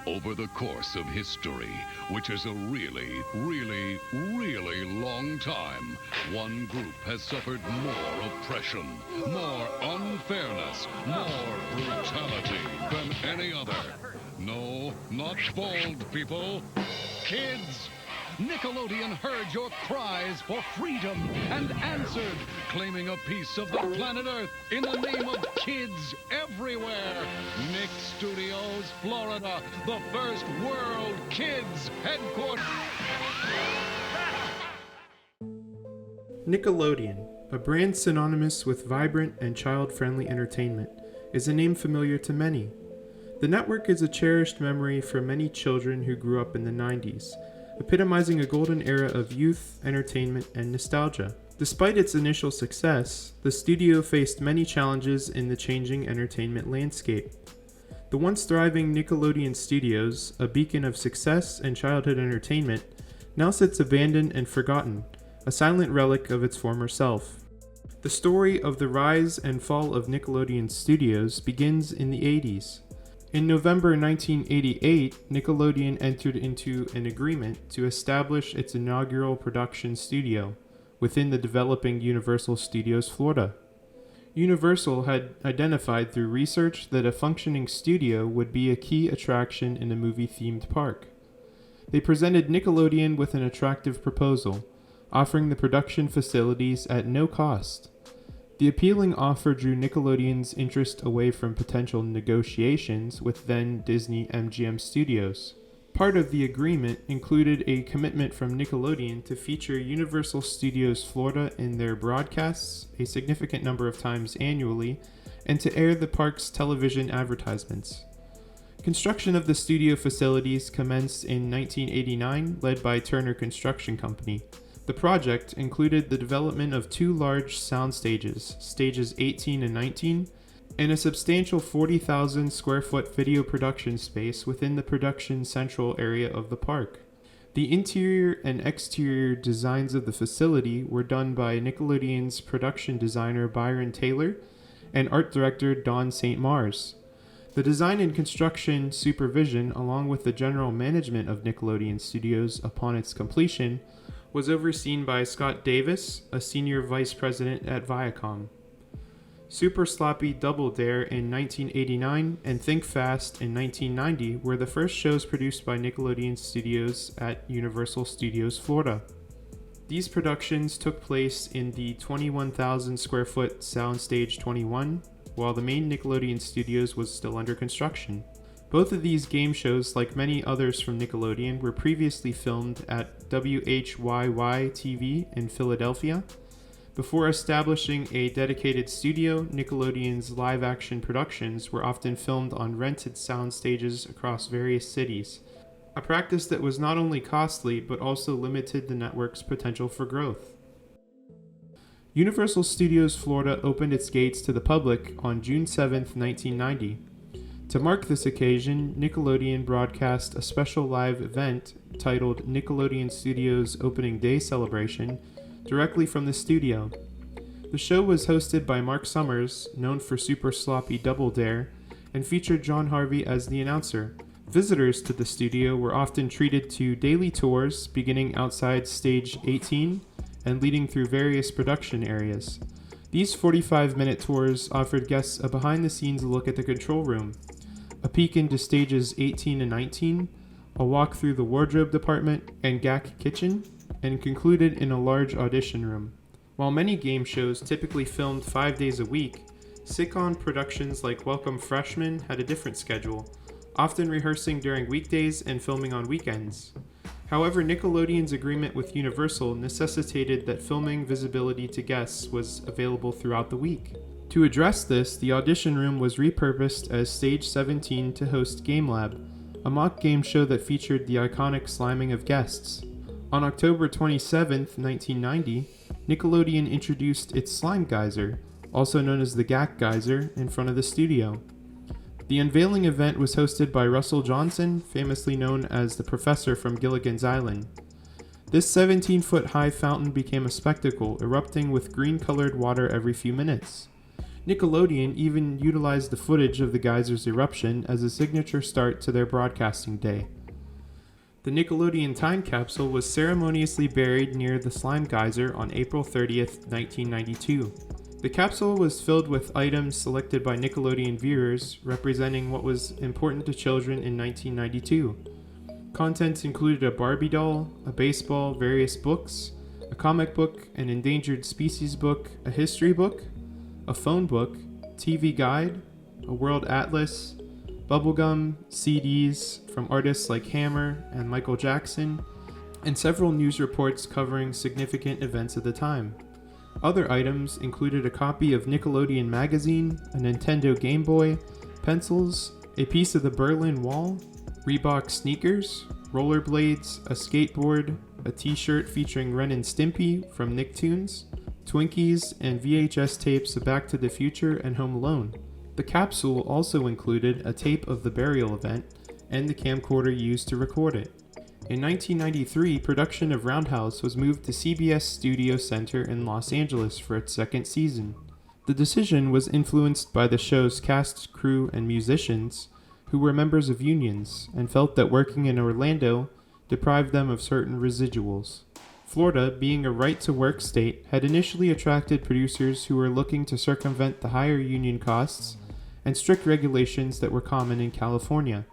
Over the course of history, which is a really, really, really long time, one group has suffered more oppression, more unfairness, more brutality than any other. No, not bald people. Kids! Nickelodeon heard your cries for freedom and answered, claiming a piece of the planet Earth in the name of kids everywhere. Nick Studios, Florida, the first world kids headquarters. Nickelodeon, a brand synonymous with vibrant and child-friendly entertainment, is a name familiar to many. The network is a cherished memory for many children who grew up in the 90s, epitomizing a golden era of youth, entertainment, and nostalgia. Despite its initial success, the studio faced many challenges in the changing entertainment landscape. The once thriving Nickelodeon Studios, a beacon of success and childhood entertainment, now sits abandoned and forgotten, a silent relic of its former self. The story of the rise and fall of Nickelodeon Studios begins in the 80s. In November 1988, Nickelodeon entered into an agreement to establish its inaugural production studio within the developing Universal Studios Florida. Universal had identified through research that a functioning studio would be a key attraction in a movie-themed park. They presented Nickelodeon with an attractive proposal, offering the production facilities at no cost. The appealing offer drew Nickelodeon's interest away from potential negotiations with then Disney MGM Studios. Part of the agreement included a commitment from Nickelodeon to feature Universal Studios Florida in their broadcasts a significant number of times annually, and to air the park's television advertisements. Construction of the studio facilities commenced in 1989, led by Turner Construction Company. The project included the development of two large sound stages, stages 18 and 19, and a substantial 40,000 square foot video production space within the production central area of the park. The interior and exterior designs of the facility were done by Nickelodeon's production designer Byron Taylor and art director Don St. Mars. The design and construction supervision, along with the general management of Nickelodeon Studios upon its completion, was overseen by Scott Davis, a senior vice president at Viacom. Super Sloppy Double Dare in 1989 and Think Fast in 1990 were the first shows produced by Nickelodeon Studios at Universal Studios Florida. These productions took place in the 21,000 square foot Soundstage 21, while the main Nickelodeon Studios was still under construction. Both of these game shows, like many others from Nickelodeon, were previously filmed at WHYY-TV in Philadelphia. Before establishing a dedicated studio, Nickelodeon's live-action productions were often filmed on rented sound stages across various cities, a practice that was not only costly but also limited the network's potential for growth. Universal Studios Florida opened its gates to the public on June 7, 1990. To mark this occasion, Nickelodeon broadcast a special live event titled Nickelodeon Studios Opening Day Celebration directly from the studio. The show was hosted by Mark Summers, known for Super Sloppy Double Dare, and featured John Harvey as the announcer. Visitors to the studio were often treated to daily tours beginning outside stage 18 and leading through various production areas. These 45-minute tours offered guests a behind-the-scenes look at the control room, a peek into stages 18 and 19, a walk through the wardrobe department and GAC kitchen, and concluded in a large audition room. While many game shows typically filmed 5 days a week, sitcom productions like Welcome Freshmen had a different schedule, often rehearsing during weekdays and filming on weekends. However, Nickelodeon's agreement with Universal necessitated that filming visibility to guests was available throughout the week. To address this, the audition room was repurposed as Stage 17 to host Game Lab, a mock game show that featured the iconic sliming of guests. On October 27, 1990, Nickelodeon introduced its Slime Geyser, also known as the GAC Geyser, in front of the studio. The unveiling event was hosted by Russell Johnson, famously known as the Professor from Gilligan's Island. This 17-foot high fountain became a spectacle, erupting with green-colored water every few minutes. Nickelodeon even utilized the footage of the geyser's eruption as a signature start to their broadcasting day. The Nickelodeon time capsule was ceremoniously buried near the slime geyser on April 30th, 1992. The capsule was filled with items selected by Nickelodeon viewers representing what was important to children in 1992. Contents included a Barbie doll, a baseball, various books, a comic book, an endangered species book, a history book, a phone book, TV guide, a world atlas, bubblegum, CDs from artists like Hammer and Michael Jackson, and several news reports covering significant events of the time. Other items included a copy of Nickelodeon magazine, a Nintendo Game Boy, pencils, a piece of the Berlin Wall, Reebok sneakers, rollerblades, a skateboard, a t-shirt featuring Ren and Stimpy from Nicktoons, Twinkies, and VHS tapes of Back to the Future and Home Alone. The capsule also included a tape of the burial event and the camcorder used to record it. In 1993, production of Roundhouse was moved to CBS Studio Center in Los Angeles for its second season. The decision was influenced by the show's cast, crew, and musicians, who were members of unions and felt that working in Orlando deprived them of certain residuals. Florida, being a right-to-work state, had initially attracted producers who were looking to circumvent the higher union costs and strict regulations that were common in California.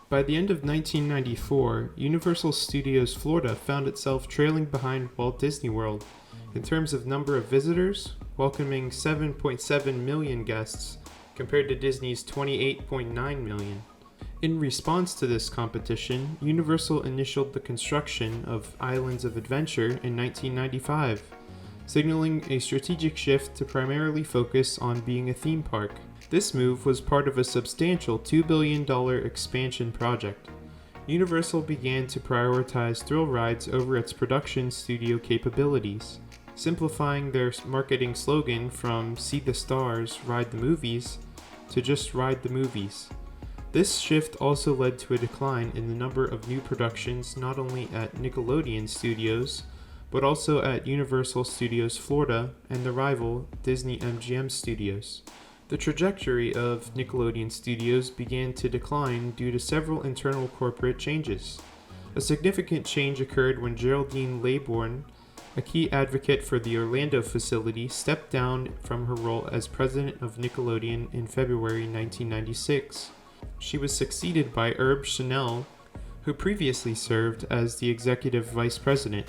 By the end of 1994, Universal Studios Florida found itself trailing behind Walt Disney World in terms of number of visitors, welcoming 7.7 million guests compared to Disney's 28.9 million. In response to this competition, Universal initialed the construction of Islands of Adventure in 1995, signaling a strategic shift to primarily focus on being a theme park. This move was part of a substantial $2 billion expansion project. Universal began to prioritize thrill rides over its production studio capabilities, simplifying their marketing slogan from "See the Stars, Ride the Movies" to just "Ride the Movies." This shift also led to a decline in the number of new productions not only at Nickelodeon Studios, but also at Universal Studios Florida and the rival Disney MGM Studios. The trajectory of Nickelodeon Studios began to decline due to several internal corporate changes. A significant change occurred when Geraldine Laybourne, a key advocate for the Orlando facility, stepped down from her role as president of Nickelodeon in February 1996. She was succeeded by Herb Chanel, who previously served as the executive vice president.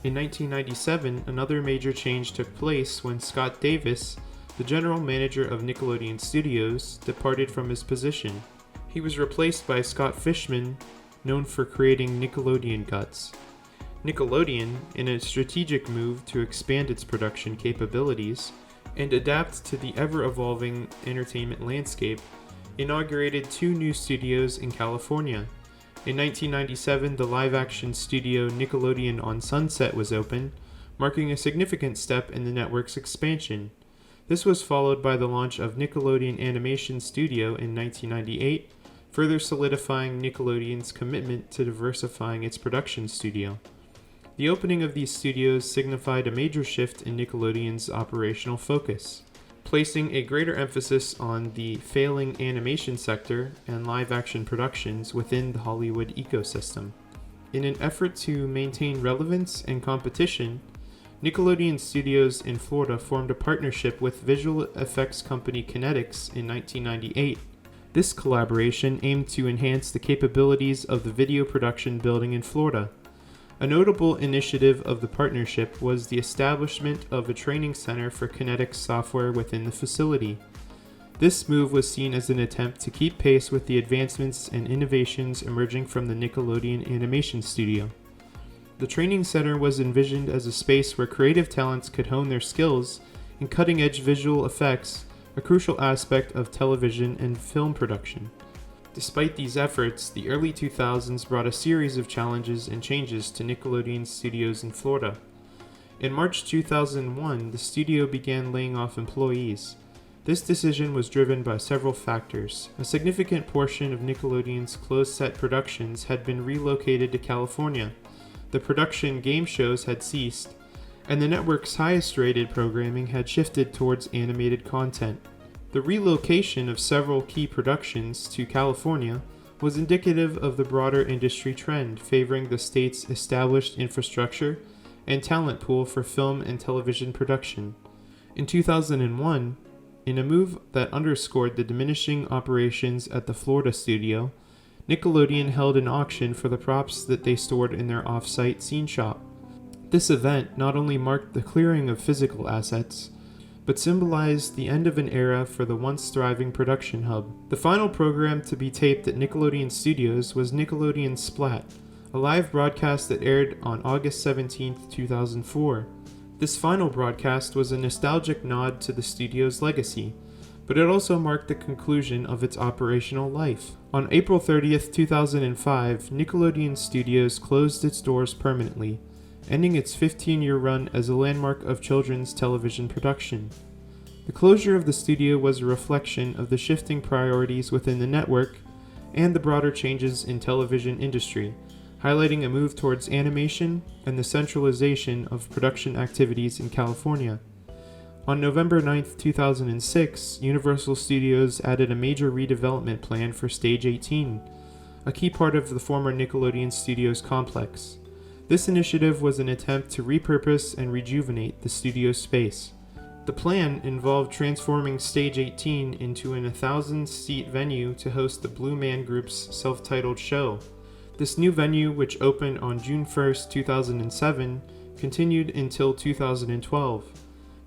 In 1997, another major change took place when Scott Davis, the general manager of Nickelodeon Studios, departed from his position. He was replaced by Scott Fishman, known for creating Nickelodeon Guts. Nickelodeon, in a strategic move to expand its production capabilities and adapt to the ever-evolving entertainment landscape, inaugurated 2 new studios in California. In 1997, the live-action studio Nickelodeon on Sunset was opened, marking a significant step in the network's expansion. This was followed by the launch of Nickelodeon Animation Studio in 1998, further solidifying Nickelodeon's commitment to diversifying its production studio. The opening of these studios signified a major shift in Nickelodeon's operational focus, placing a greater emphasis on the failing animation sector and live-action productions within the Hollywood ecosystem. In an effort to maintain relevance and competition, Nickelodeon Studios in Florida formed a partnership with visual effects company Kinetics in 1998. This collaboration aimed to enhance the capabilities of the video production building in Florida. A notable initiative of the partnership was the establishment of a training center for Kinetics software within the facility. This move was seen as an attempt to keep pace with the advancements and innovations emerging from the Nickelodeon Animation Studio. The training center was envisioned as a space where creative talents could hone their skills in cutting-edge visual effects, a crucial aspect of television and film production. Despite these efforts, the early 2000s brought a series of challenges and changes to Nickelodeon Studios in Florida. In March 2001, the studio began laying off employees. This decision was driven by several factors. A significant portion of Nickelodeon's closed-set productions had been relocated to California. The production game shows had ceased, and the network's highest-rated programming had shifted towards animated content. The relocation of several key productions to California was indicative of the broader industry trend favoring the state's established infrastructure and talent pool for film and television production. In 2001, in a move that underscored the diminishing operations at the Florida studio, Nickelodeon held an auction for the props that they stored in their off-site scene shop. This event not only marked the clearing of physical assets, but symbolized the end of an era for the once thriving production hub. The final program to be taped at Nickelodeon Studios was Nickelodeon Splat, a live broadcast that aired on August 17, 2004. This final broadcast was a nostalgic nod to the studio's legacy, but it also marked the conclusion of its operational life. On April 30, 2005, Nickelodeon Studios closed its doors permanently, ending its 15-year run as a landmark of children's television production. The closure of the studio was a reflection of the shifting priorities within the network and the broader changes in television industry, highlighting a move towards animation and the centralization of production activities in California. On November 9, 2006, Universal Studios added a major redevelopment plan for Stage 18, a key part of the former Nickelodeon Studios complex. This initiative was an attempt to repurpose and rejuvenate the studio space. The plan involved transforming Stage 18 into an 1,000-seat venue to host the Blue Man Group's self-titled show. This new venue, which opened on June 1, 2007, continued until 2012.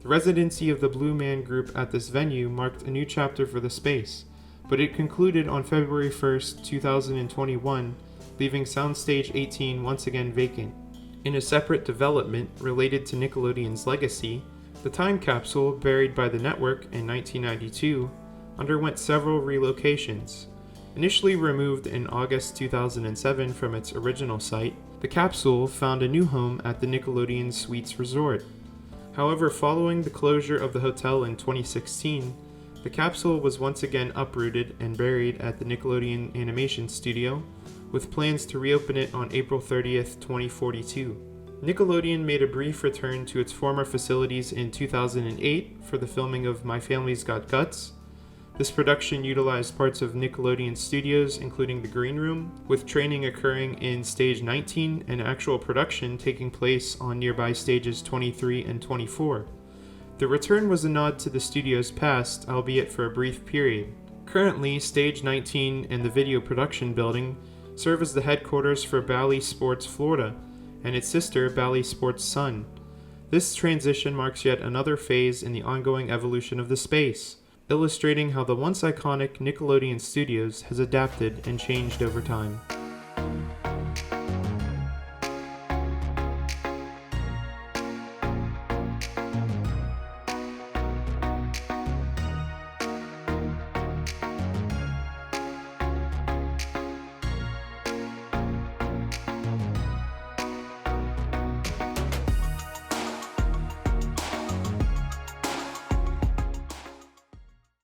The residency of the Blue Man Group at this venue marked a new chapter for the space, but it concluded on February 1, 2021, leaving Soundstage 18 once again vacant. In a separate development related to Nickelodeon's legacy, the time capsule, buried by the network in 1992, underwent several relocations. Initially removed in August 2007 from its original site, the capsule found a new home at the Nickelodeon Suites Resort. However, following the closure of the hotel in 2016, the capsule was once again uprooted and buried at the Nickelodeon Animation Studio, with plans to reopen it on April 30, 2042. Nickelodeon made a brief return to its former facilities in 2008 for the filming of My Family's Got Guts. This production utilized parts of Nickelodeon Studios, including the green room, with training occurring in Stage 19 and actual production taking place on nearby stages 23 and 24. The return was a nod to the studio's past, albeit for a brief period. Currently, Stage 19 and the video production building serve as the headquarters for Bally Sports Florida and its sister Bally Sports Sun. This transition marks yet another phase in the ongoing evolution of the space, illustrating how the once iconic Nickelodeon Studios has adapted and changed over time.